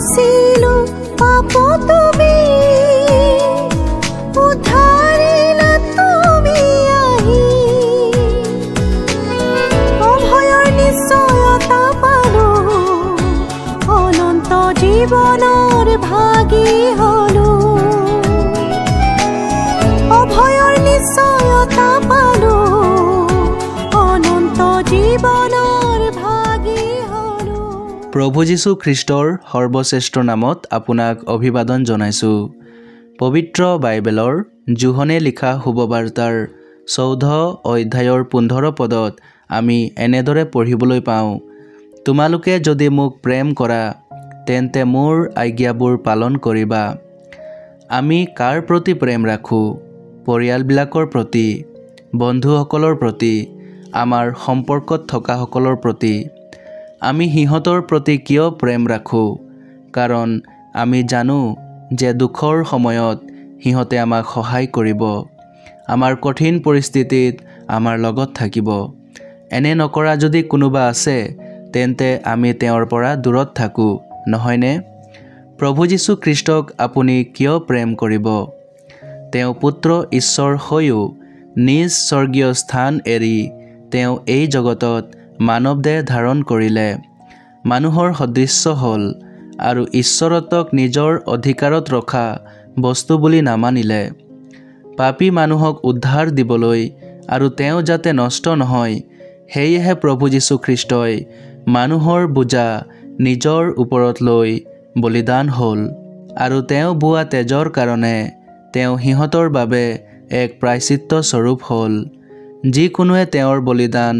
আছিলো পাপ তুমি উদ্ধাৰিলা তুমি আহি অভয়ৰ নিশ্চয়তা পালো অনন্ত জীৱনৰ ভাগী হলো অভয়ৰ নিশ্চয়তা পালো অনন্ত জীৱনৰ ভাগী হলো। প্ৰভু যীশু খ্ৰীষ্টৰ সৰ্বশ্ৰেষ্ঠ নামত আপোনাক অভিবাদন জনাইছোঁ। পবিত্ৰ বাইবেলৰ জোহনে লিখা শুভবাৰ্তাৰ 14 অধ্যায়ৰ 15 পদত আমি এনেদৰে পঢ়িবলৈ পাওঁ, তোমালোকে যদি মোক প্ৰেম কৰা তেন্তে মোৰ আজ্ঞাবোৰ পালন কৰিবা। আমি কাৰ প্ৰতি প্ৰেম ৰাখোঁ? পৰিয়ালবিলাকৰ প্ৰতি, বন্ধুসকলৰ প্ৰতি, আমাৰ সম্পৰ্কত থকাসকলৰ প্ৰতি। আমি সিহঁতৰ প্ৰতি কিয় প্ৰেম ৰাখোঁ? কাৰণ আমি জানো যে দুখৰ সময়ত সিহঁতে আমাক সহায় কৰিব, আমাৰ কঠিন পৰিস্থিতিত আমাৰ লগত থাকিব। এনে নকৰা যদি কোনোবা আছে তেন্তে আমি তেওঁৰ পৰা দূৰত থাকোঁ, নহয়নে? প্ৰভু যীশু খ্ৰীষ্টক আপুনি কিয় প্ৰেম কৰিব? তেওঁ পুত্ৰ ঈশ্বৰ হৈও নিজ স্বৰ্গীয় স্থান এৰি তেওঁ এই জগতত মানৱ দেহ ধাৰণ কৰিলে, মানুহৰ সদৃশ্য হ'ল আৰু ঈশ্বৰত্বক নিজৰ অধিকাৰত ৰখা বস্তু বুলি নামানিলে। পাপী মানুহক উদ্ধাৰ দিবলৈ আৰু তেওঁ যাতে নষ্ট নহয় সেয়েহে প্ৰভু যীশু খ্ৰীষ্টই মানুহৰ বোজা নিজৰ ওপৰত লৈ বলিদান হ'ল আৰু তেওঁ বোৱা তেজৰ কাৰণে তেওঁ সিহঁতৰ বাবে এক প্ৰায়শ্চিত্ত স্বৰূপ হ'ল। যিকোনোৱে তেওঁৰ বলিদান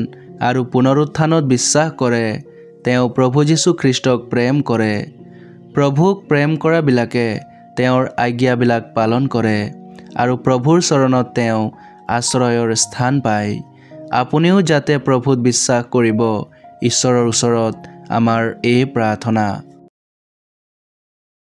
আৰু পুনৰুত্থানত বিশ্বাস কৰে তেওঁ প্ৰভু যীশু খ্ৰীষ্টক প্ৰেম কৰে। প্ৰভুক প্ৰেম কৰাবিলাকে তেওঁৰ আজ্ঞাবিলাক পালন কৰে আৰু প্ৰভুৰ চৰণত তেওঁ আশ্ৰয়ৰ স্থান পায়। আপুনিও যাতে প্ৰভুত বিশ্বাস কৰিব, ঈশ্বৰৰ ওচৰত আমাৰ এই প্ৰাৰ্থনা।